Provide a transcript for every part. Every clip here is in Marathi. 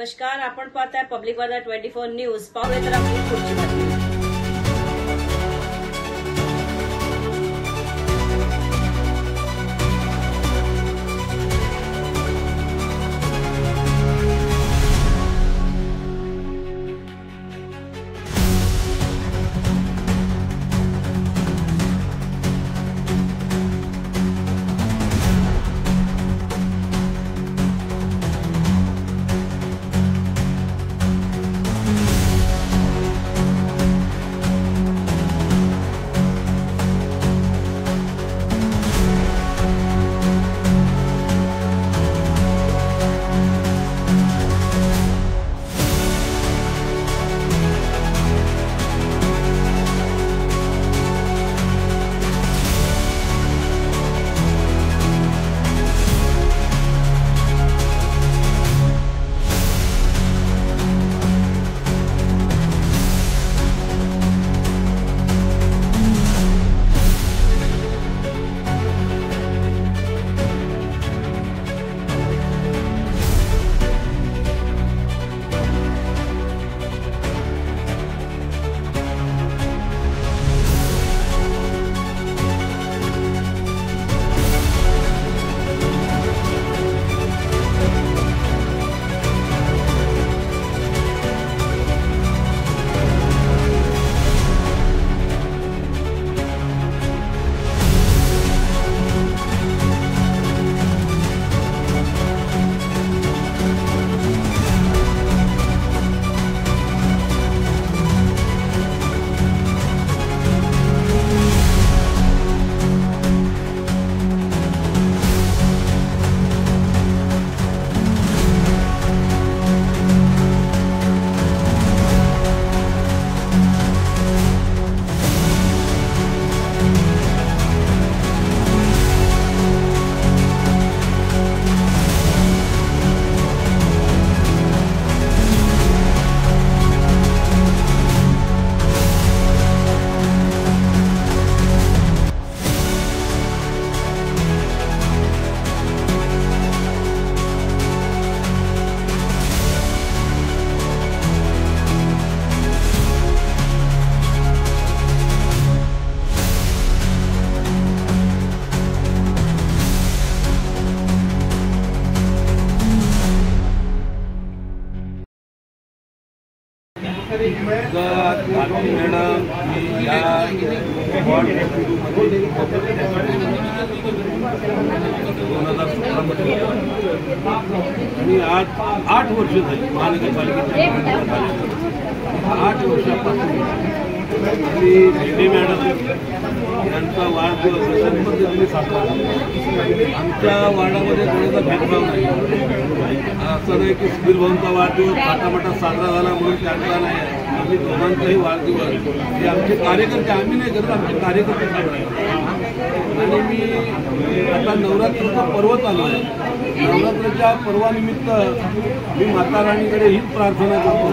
नमस्कार, आपण पाहताय पब्लिक वार्ता 24 न्यूज। पाहूया तर आपली पुढची बातमी। भारती मॅडम या वॉर्ड 2017 आणि आज 8 वर्ष झाली महानगरपालिकेच्या 8 वर्षापासून आणि भेंडे मॅडम यांचा वाढदिवस अशा पद्धतीने साजरा झाला। आमच्या वार्डामध्ये कोणाचा भेदभाव नाही, असं नाही की सुधीर भाऊंचा वाढदिवस मोठा साजरा झाला म्हणून त्यांचा नाही। आम्ही दोघांचाही वाढदिवस हे आमचे कार्यकर्ते, आम्ही नाही करत, आमचे कार्यकर्ते साजरा। आणि मी आता नवरात्रीचं पर्व चालू आहे, नवरात्राच्या पर्वानिमित्त मी माता राणीकडे हीच प्रार्थना करतो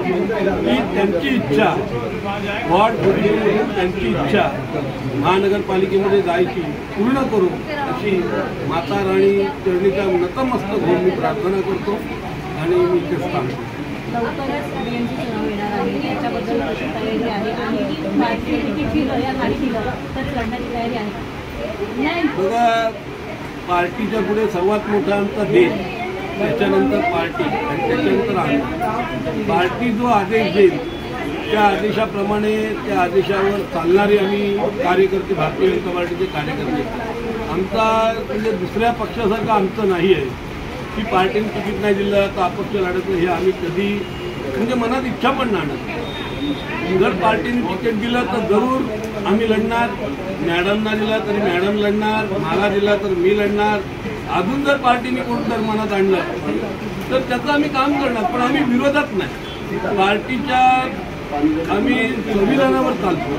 की त्यांची इच्छा वॉर्ड त्यांची इच्छा महानगरपालिकेमध्ये जायची पूर्ण करू अशी माता राणी चरणीच्या नतमस्तक होऊन मी प्रार्थना करतो आणि मी इथेच थांबतो। लवकरच बीएमसी चुनाव येणार आहे, याच्याबद्दल कशी तयारी आहे आणि पार्टी तिकीट दिलं या खाली दिलं तर लढण्याची तयारी आहे? बघा, पार्टीच्या पुढे सर्वात मोठा आमचा देश, त्याच्यानंतर पार्टी आणि त्याच्यानंतर आम्ही। पार्टी जो आदेश देईल त्या आदेशाप्रमाणे त्या आदेशावर चालणारे आम्ही कार्यकर्ते, भारतीय जनता पार्टीचे कार्यकर्ते। आमचा म्हणजे दुसऱ्या पक्षासारखं आमचं नाही आहे की पार्टीने तिकीट नाही दिलं तर अपक्ष लढत, हे आम्ही कधी म्हणजे मनात इच्छा पण नाही। जर पार्टीने तिकीट दिलं तर जरूर आम्ही लढणार, मॅडमना दिला तरी मॅडम लढणार, मला दिला तर मी लढणार। अजून जर पार्टीने कोण जर मनात आणलं तर त्याचं आम्ही काम करणार, पण आम्ही विरोधात नाही। पार्टीच्या आम्ही संविधानावर चालतो।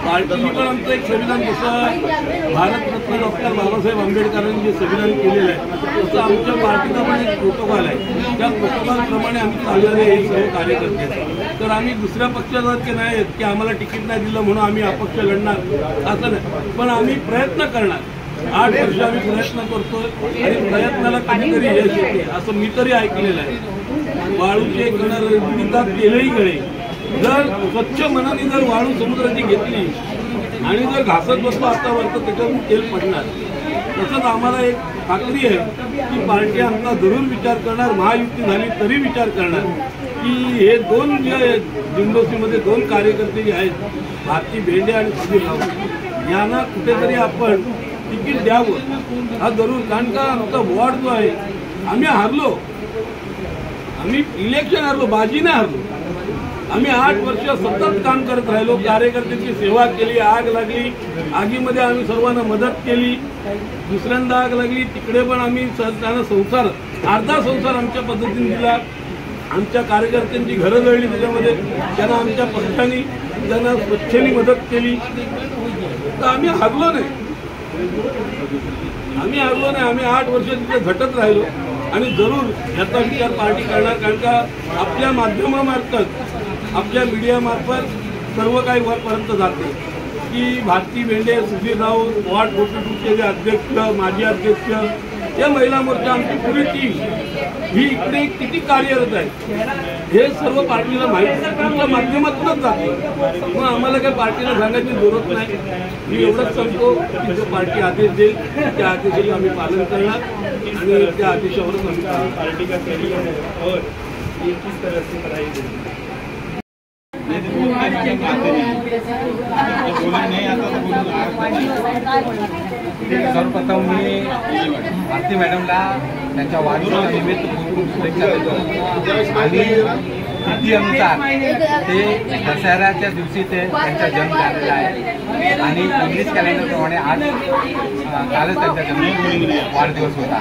पार्टीने पण आमचं एक संविधान, जसं भारतरत्न डॉक्टर बाबासाहेब आंबेडकरांनी जे संविधान केलेलं आहे तसं आमच्या पार्टीचा पण एक प्रोटोकॉल आहे। त्या प्रोटोकॉलप्रमाणे आम्ही चालणारे हे सर्व कार्यकर्ते। तर आम्ही दुसऱ्या पक्षासारखे नाही आहेत की आम्हाला तिकीट नाही दिलं म्हणून आम्ही अपक्ष लढणार, असं नाही। पण आम्ही प्रयत्न करणार 8 वर्ष आम्ही प्रयत्न करतोय आणि प्रयत्नाला कधीतरी यश येते असं मी तरी ऐकलेलं आहे. वाळूचे कण रजनीतात तेलही गळे. जर स्वच्छ मनाने जर वाळू समुद्राची घेतली आणि जर घासत बसलो आतावर तर त्याच्यातून तेल पडणार. तसंच आम्हाला एक खात्री आहे की पार्टी आमचा जरूर विचार करणार, महायुती झाली तरी विचार करणार की हे दोन जे दिंडोशीमध्ये 2 कार्यकर्ते जे आहेत, भारती भेंडे आणि सुधीर राऊत, यांना कुठेतरी आपण तिकीट द्यावं हा जरूर. कारण का आमचा वॉर्ड जो आहे, आम्ही हारलो, आम्ही इलेक्शन हारलो, बाजी नाही हारलो. आम्ही 8 वर्ष सतत काम करत राहिलो, कार्यकर्त्यांची सेवा केली. आग लागली, आगीमध्ये आम्ही सर्वांना मदत केली. दुसऱ्यांदा आग लागली, तिकडे पण आम्ही त्यांना संसार, अर्धा संसार आमच्या पद्धतीने दिला. आमच्या कार्यकर्त्यांची घरं जळली, त्याच्यामध्ये त्यांना आमच्या पक्षाने त्यांना स्वच्छेने मदत केली. तर आम्ही हारलो नाही, आम्ही 8 वर्ष तिथे झटत राहिलो आणि जरूर याचा विचार पार्टी करणार. कारण का आपल्या माध्यमामार्फत, आपल्या मीडियामार्फत सर्व काही वरपर्यंत जाते की भारती भेंडे, सुधीर राऊत, वॉर्ड 42चे जे अध्यक्ष, माजी अध्यक्ष, या महिला मोर्चा, आमची पुरी टीम ही इकडे किती कार्यरत आहे हे सर्व पार्टीला माहिती आहे. तुमच्या माध्यमातूनच जाते. मग आम्हाला काही पार्टीला सांगायची जरूरत नाही. मी एवढंच सांगतो की जो पार्टी आदेश देईल त्या आदेशाचं आम्ही पालन करणार आणि त्या आदेशावरच आम्ही पार्टी का करियर और ये किस तरह से कराई सर्वप्रथम मी भारती मॅडमला त्यांच्या वाढदिवसानिमित्त खूप शुभेच्छा देतो आणि तिथीनुसार ते दसऱ्याच्या दिवशी त्यांचा जन्म झालेला आहे आणि इंग्लिश कॅलेंडरप्रमाणे आज कालच त्यांचा जन्म वाढदिवस होता.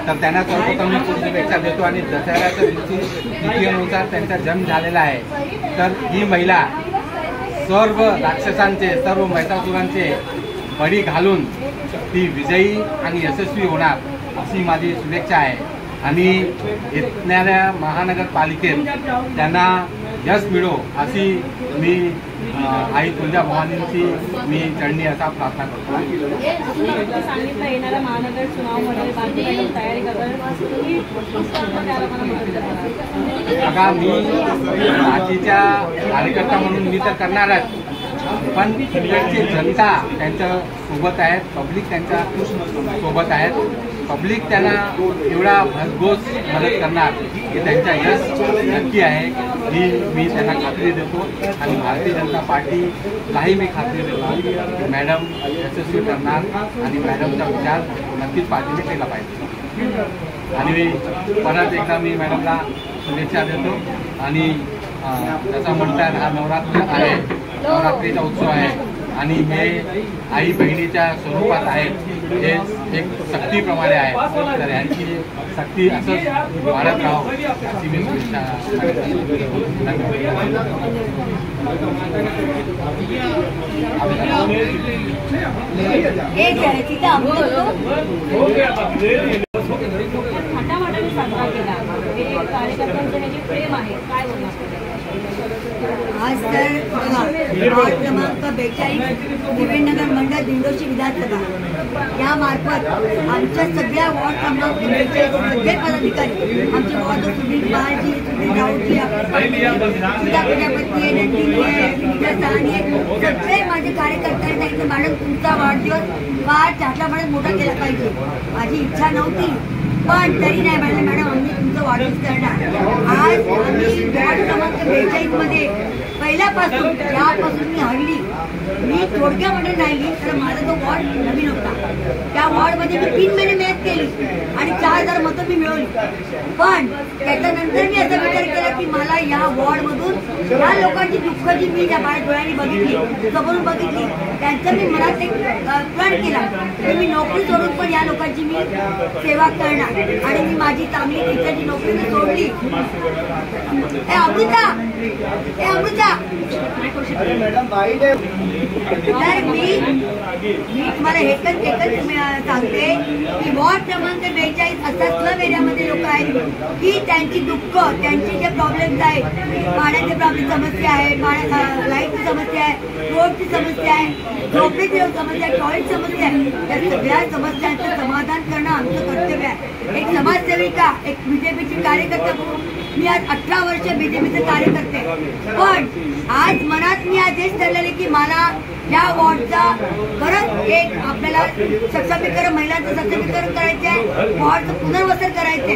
तर त्यांना सर्वप्रथम मी खूप शुभेच्छा देतो आणि दसऱ्याच्या दिवशी तिथीनुसार त्यांचा जन्म झालेला आहे. तर ही महिला सर्व राक्षसांचे, सर्व महिषासुरांचे बळी घालून ती विजयी आणि यशस्वी होणार अशी माझी शुभेच्छा आहे. आणि येणाऱ्या महानगरपालिकेत त्यांना यश मिळो अशी मी आई तुळजाभवानींची मी चरणी असा प्रार्थना करतो. सांगितलं येणाऱ्या महानगर चुनावमध्ये बाकी तयारी बघा, मी बाकीच्या कार्यकर्ता म्हणून मी तर करणारच, पण इकडची जनता त्यांच्या सोबत आहेत, पब्लिक त्यांच्या सोबत आहेत. पब्लिक त्यांना एवढा भरघोस मदत करणार की त्यांच्या यश नक्की आहे ही मी त्यांना खात्री देतो. आणि भारतीय जनता पार्टीलाही मी खात्री देतो की मॅडम यशस्वी करणार आणि मॅडमचा विचार नक्कीच पार्टीने केला पाहिजे. आणि परत एकदा मी मॅडमला शुभेच्छा देतो. आणि जसं म्हणतात हा नवरात्र आहे, नवरात्रीचा उत्सव आहे आणि हे आई बहिणीच्या स्वरूपात आहे, हे एक सक्तीप्रमाणे आहे. तर यांची सक्ती असंच वाढत राहावं अशी मी शुभेच्छा. थाटामाटाने साजरा केला, कार्यकर्त्यांचं हे जे प्रेम आहे काय बोलणार? आज तर बघा, वॉर्ड क्रमांक 42 त्रिवेणनगर मंडळ दिंडोशी विधानसभा यामार्फत आमच्या सगळ्या वॉर्ड क्रमांक 42 सगळे पदाधिकारी, आमचे वॉर्ड सुधीर पवारजी, सुधीर राऊतजी, सुधा प्रजापती, नंदिनी साहनी, सगळे माझे कार्यकर्ते सांगितलं मॅडम तुमचा वाढदिवस फार चांगल्यापणे मोठा केला पाहिजे. माझी इच्छा नव्हती पण तरी नाही मॅडम आम्ही तुमचं वाढदिवस करणार. आज आम्ही वॉर्ड क्रमांक 42 मध्ये पहिल्यापासून ज्यापासून मी हरली, मी थोडक्यामध्ये राहिली तर माझा तो वॉर्ड नवीन होता. त्या वॉर्डमध्ये मी 3 महिने मेहनत केली आणि 4000 मतं मी मिळवली. पण त्याच्यानंतर मी असा विचार केला की मला या वॉर्डमधून या लोकांची दुःख जी मी त्या माझ्या डोळ्यांनी बघितली, समोरून बघितली, त्यांचं मी मनात एक प्रण केला की मी नोकरी सोडून पण या लोकांची मी सेवा करणार. आणि मी माझी चांगली टीचरची नोकरी सोडली. अमृता तर मी तुम्हाला एकच सांगते की वॉर्ड क्रमांक 42 असा स्लम एरियामध्ये लोक आहेत की त्यांची दुःख, त्यांचे जे प्रॉब्लेम्स आहेत, पाण्याचे प्रॉब्लेम समस्या आहे, लाईटची समस्या आहे, रोडची समस्या आहे, झोपडीची समस्या आहे, टॉयलेट समस्या आहे, त्या सगळ्या समस्यांचं समाधान करणं आमचं कर्तव्य आहे. एक समाजसेविका, एक बीजेपीची कार्यकर्ता म्हणून मी आज 18 वर्ष बीजेपीचं कार्य करते. पण आज मनात मी आज हेच ठरलेले की मला या वॉर्डचा खरंच एक आपल्याला सक्षमीकरण, महिलांचं सक्षमीकरण करायचं आहे, वॉर्डचं पुनर्वसन करायचंय.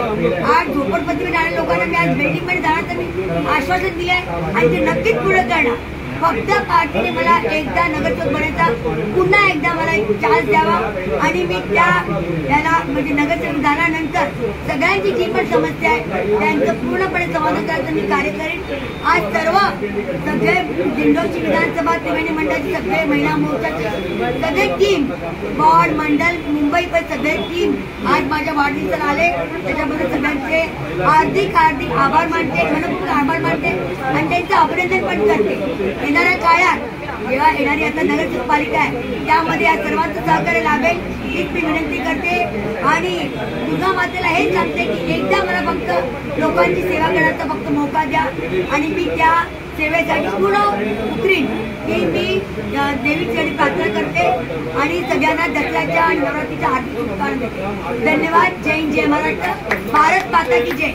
आज झोपडपट्टीवर जाणाऱ्या लोकांना मी आज बिल्डिंगमध्ये जाण्याचं मी आश्वासन दिलं आहे आणि ते नक्कीच पुढे करणार. फक्त पार्टीने मला एकदा नगरसेवक बनायचा पुन्हा एकदा मला एक चान्स द्यावा आणि मी त्याला म्हणजे नगरसेवक झाल्यानंतर सगळ्यांची जी पण समस्या आहे त्यांचं पूर्णपणे समाधान करायचं मी कार्य करेन. आज सगळे दिंडोशी विधानसभा त्रिवेणी मंडळाची सगळे महिला मोर्चाचे सगळे टीम, वॉर्ड, मंडल, मुंबई पण सगळे टीम आज माझ्या वाढदिवसाला आले. त्याच्याबद्दल सगळ्यांचे हार्दिक आभार मानते, मनपूर्वक आभार मानते आणि त्यांचं अभिनंदन पण करते. येणाऱ्या काळात जेव्हा येणारी आता नगरसेवक पालिका आहे त्यामध्ये या सर्वांचं सहकार्य लाभेल हीच मी विनंती करते. आणि दुर्गा मातेला हेच सांगते की एकदा मला फक्त लोकांची सेवा करण्याचा फक्त मौका द्या आणि मी त्या सेवेसाठी पूर्ण उतरीन ही मी देवीची प्रार्थना करते आणि सगळ्यांना दसऱ्याच्या आणि नवरात्रीच्या हार्दिक शुभेच्छा देते. धन्यवाद. जय हिंद, जय महाराष्ट्र, भारत माता की जय.